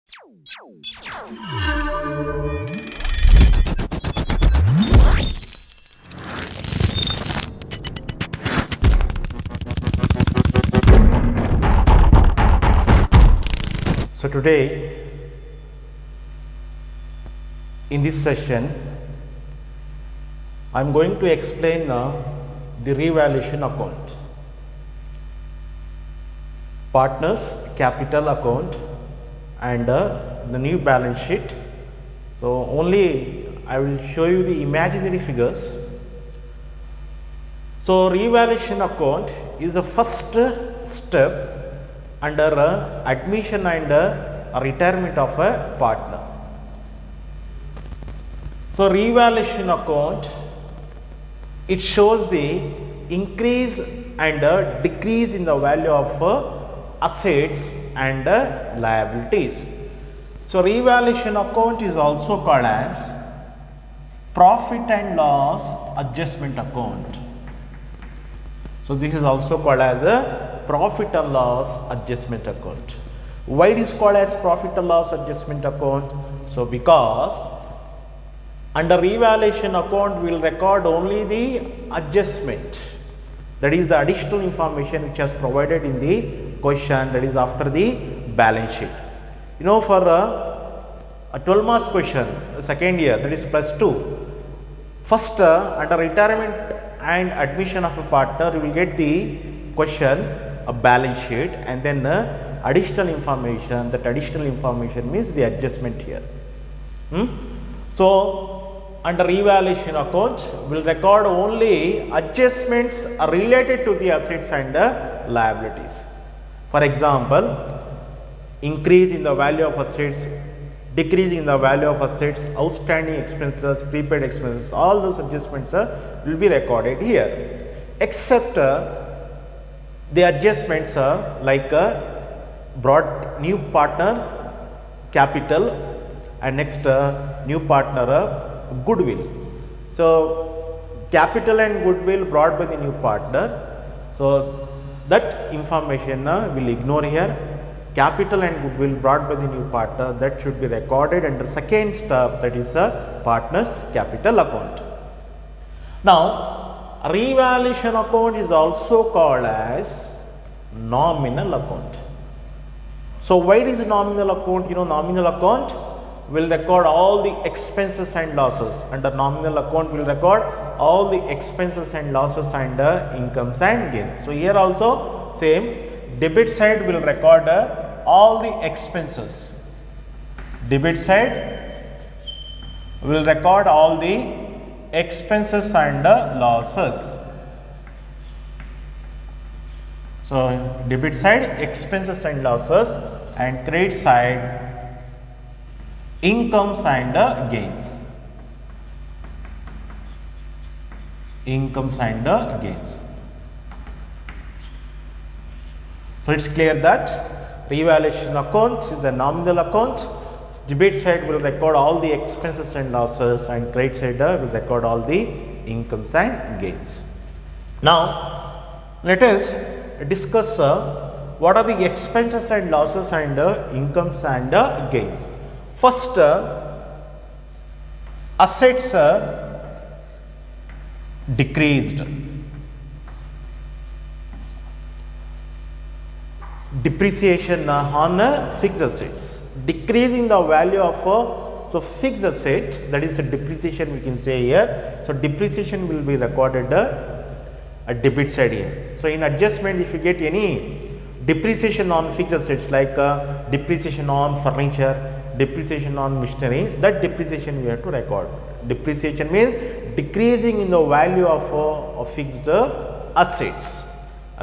So today in this session I am going to explain the revaluation account, partners capital account and the new balance sheet. So only I will show you the imaginary figures. So revaluation account is the first step under admission and retirement of a partner. So revaluation account, it shows the increase and decrease in the value of assets and liabilities. So revaluation account is also called as profit and loss adjustment account. So this is also called as a profit and loss adjustment account. Why it is called as profit and loss adjustment account? So because under revaluation account we will record only the adjustment, that is the additional information which has provided in the question, that is after the balance sheet. You know, for a 12 marks question second year, that is +2, first under retirement and admission of a partner you will get the question, a balance sheet, and then additional information. That additional information means the adjustment here. So under revaluation account we will record only adjustments related to the assets and liabilities. For example, increase in the value of assets, decrease in the value of assets, outstanding expenses, prepaid expenses, all those adjustments will be recorded here, except the adjustments like brought new partner capital and next new partner goodwill. So capital and goodwill brought by the new partner, so that information will ignore here. Capital and goodwill brought by the new partner, that should be recorded under second step, that is the partner's capital account. Now revaluation account is also called as nominal account. So why it is a nominal account? You know, nominal account will record all the expenses and losses. Under nominal account we will record all the expenses and losses and incomes and gains. So here also same, debit side will record all the expenses, debit side will record all the expenses and losses. So debit side expenses and losses, and credit side incomes and gains, incomes and gains. So it's clear that revaluation account is a nominal account. Debit side will record all the expenses and losses, and credit side will record all the incomes and gains. Now let us discuss what are the expenses and losses and incomes and gains. First, assets decreased, depreciation on fixed assets, decreasing the value of so fixed asset, that is a depreciation we can say here. So depreciation will be recorded at debit side here. So in adjustment, if you get any depreciation on fixed assets like depreciation on furniture, depreciation on machinery, that depreciation we have to record. Depreciation means decreasing in the value of fixed assets,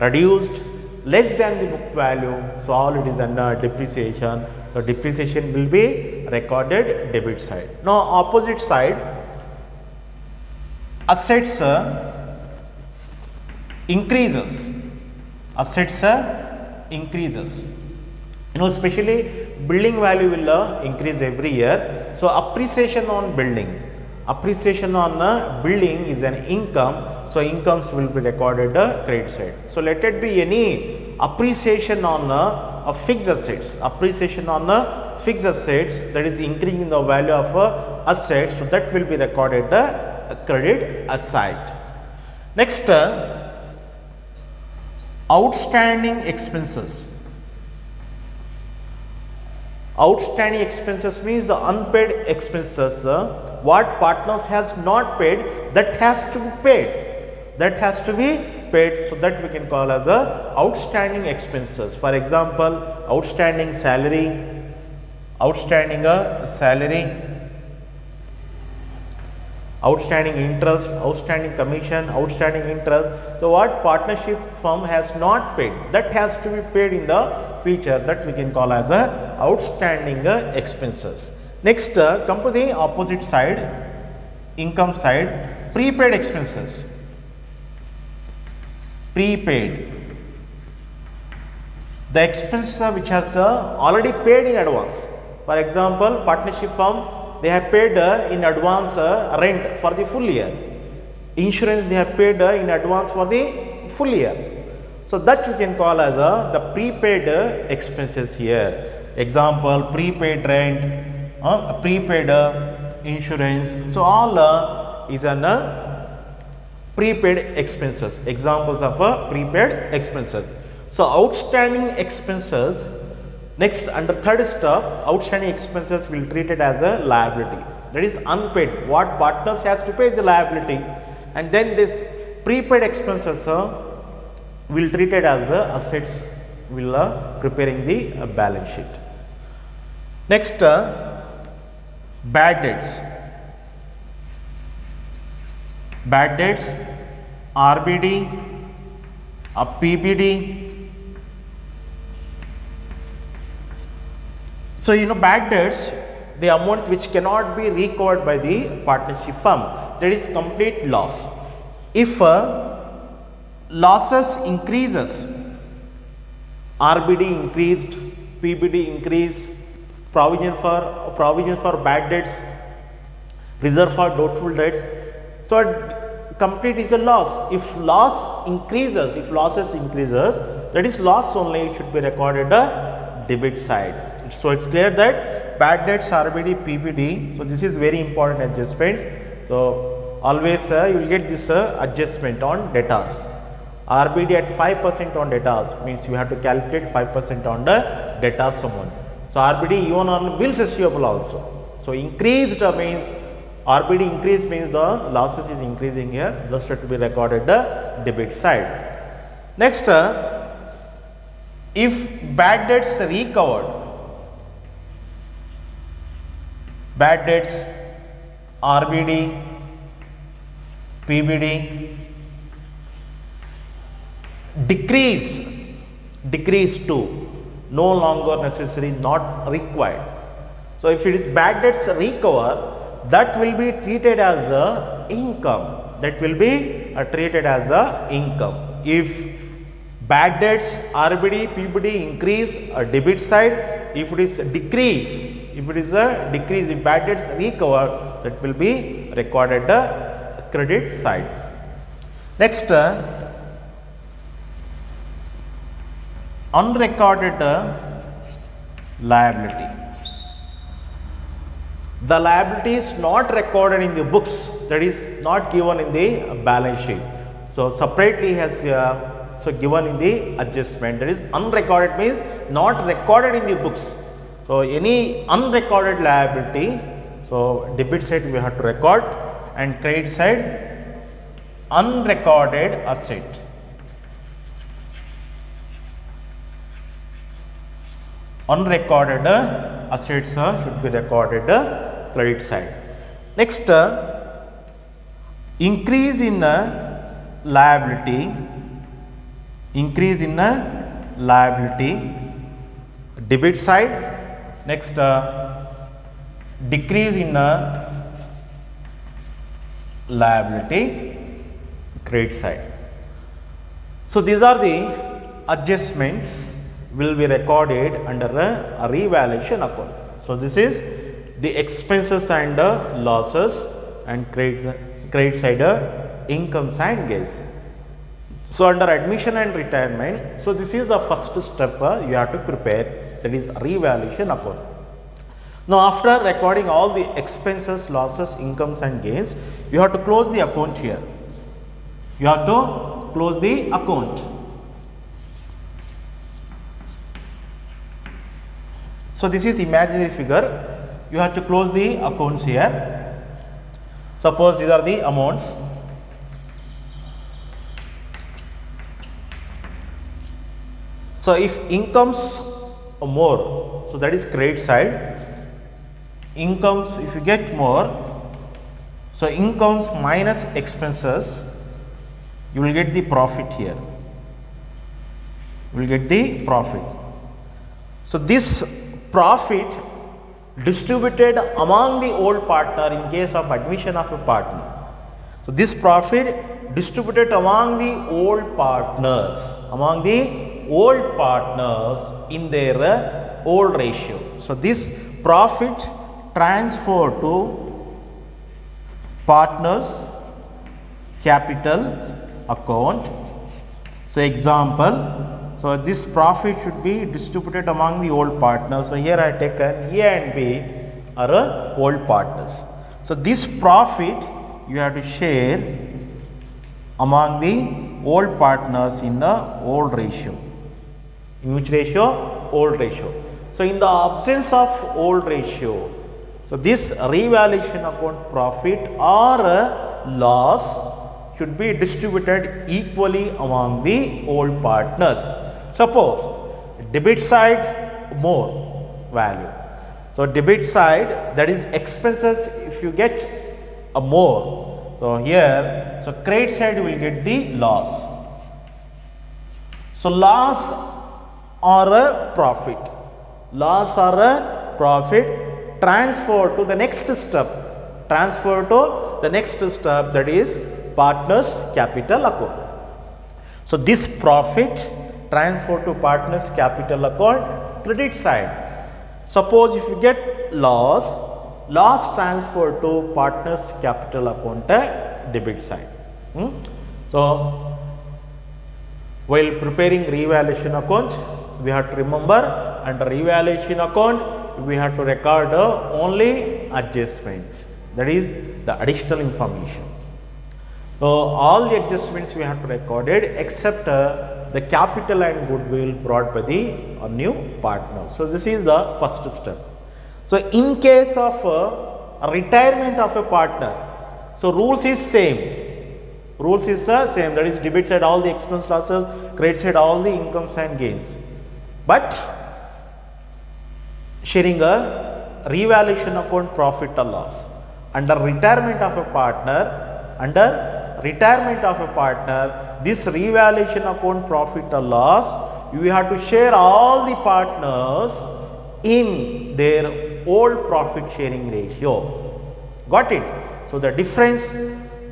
reduced less than the book value, so all it is under depreciation. So depreciation will be recorded debit side. Now opposite side, assets increases, assets increases. You know, especially building value will increase every year. So appreciation on building, appreciation on building is an income. So incomes will be recorded credit side. So let it be any appreciation on fixed assets. Appreciation on fixed assets, that is increasing the value of assets. So that will be recorded credit aside. Next, outstanding expenses. Outstanding expenses means the unpaid expenses. What partners has not paid, that has to be paid. That has to be paid. So that we can call as outstanding expenses. For example, outstanding salary, outstanding outstanding interest, outstanding commission, outstanding interest. So what partnership firm has not paid, that has to be paid in the future, that we can call as outstanding expenses. Next, come to the opposite side, income side, prepaid expenses. Prepaid, the expense which has already paid in advance. For example, partnership firm, they have paid in advance rent for the full year. Insurance, they have paid in advance for the full year. So that you can call as the prepaid expenses here. Example, prepaid rent, prepaid insurance. So all is an prepaid expenses, examples of prepaid expenses. So outstanding expenses. Next, under third step, outstanding expenses will be treated as a liability, that is unpaid. What partners has to pay is a liability, and then this prepaid expenses will treated as assets, will preparing the balance sheet. Next, bad debts. Bad debts, RBD, PBD. So you know, bad debts, the amount which cannot be recovered by the partnership firm, that is complete loss. If losses increases, RBD increased, PBD increased, provision for bad debts, reserve for doubtful debts. So complete is a loss. If loss increases, if losses increases, that is loss only should be recorded debit side. So it's clear that bad debts, RBD, PBD. So this is very important adjustment. So always you will get this adjustment on debtors. RBD at 5% on debtors means you have to calculate 5% on the debtors amount. So RBD even on bills receivable also. So increased means RBD increase means the losses is increasing here. Thus have to be recorded the debit side. Next, if bad debts recovered, bad debts, RBD, PBD, decrease to no longer necessary, not required. So if it is bad debts recover, that will be treated as a income. That will be treated as a income. If bad debts, RBD, PBD increase, a debit side. If it is a decrease, if bad debts recover, that will be recorded the credit side. Next, unrecorded liability. The liability is not recorded in the books, that is not given in the balance sheet. So separately has given in the adjustment, that is unrecorded means not recorded in the books. So any unrecorded liability, so debit side we have to record, and credit side unrecorded asset. Unrecorded assets should be recorded credit side. Next, increase in liability, debit side. Next, decrease in liability, credit side. So these are the adjustments will be recorded under a revaluation account. So this is the expenses and losses, and credit side income side gains. So under admission and retirement, so this is the first step you have to prepare, that is revaluation account. Now after recording all the expenses, losses, incomes and gains, you have to close the account here. You have to close the account. So this is imaginary figure. You have to close the accounts here. Suppose these are the amounts. So if incomes are more, so that is credit side. Incomes, if you get more, so incomes minus expenses, you will get the profit here. You will get the profit. So this profit distributed among the old partner in case of admission of a partner. So this profit distributed among the old partners, in their old ratio. So this profit transferred to partners capital account. So example, so this profit should be distributed among the old partners. So here I taken A and B are old partners. So this profit you have to share among the old partners in the old ratio. In which ratio? Old ratio. So in the absence of old ratio, so this revaluation account profit or loss should be distributed equally among the old partners. Suppose debit side more value. So debit side, that is expenses, if you get a more. So here, so credit side will get the loss. So loss or a profit. Loss or a profit transfer to the next step. Transfer to the next step, that is partners capital account. So this profit transfer to partners capital account, credit side. Suppose if you get loss, loss transfer to partners capital account, debit side. So while preparing revaluation account, we have to remember under revaluation account we have to record only adjustment, that is the additional information. So all the adjustments we have to record it except the capital and goodwill brought by the new partner. So this is the first step. So in case of retirement of a partner, so rules is same. Rules is same, that is debit side all the expense losses, credit side all the incomes and gains. But sharing a revaluation account profit or loss. Under retirement of a partner, this revaluation account profit or loss, you have to share all the partners in their old profit sharing ratio. Got it? So the difference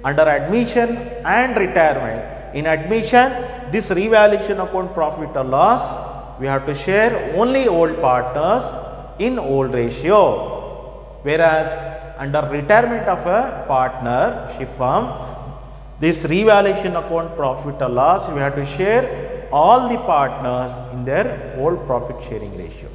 under admission and retirement. In admission, this revaluation account profit or loss, we have to share only old partners in old ratio. Whereas under retirement of a partnership firm, this revaluation account profit or loss, we have to share all the partners in their old profit sharing ratio.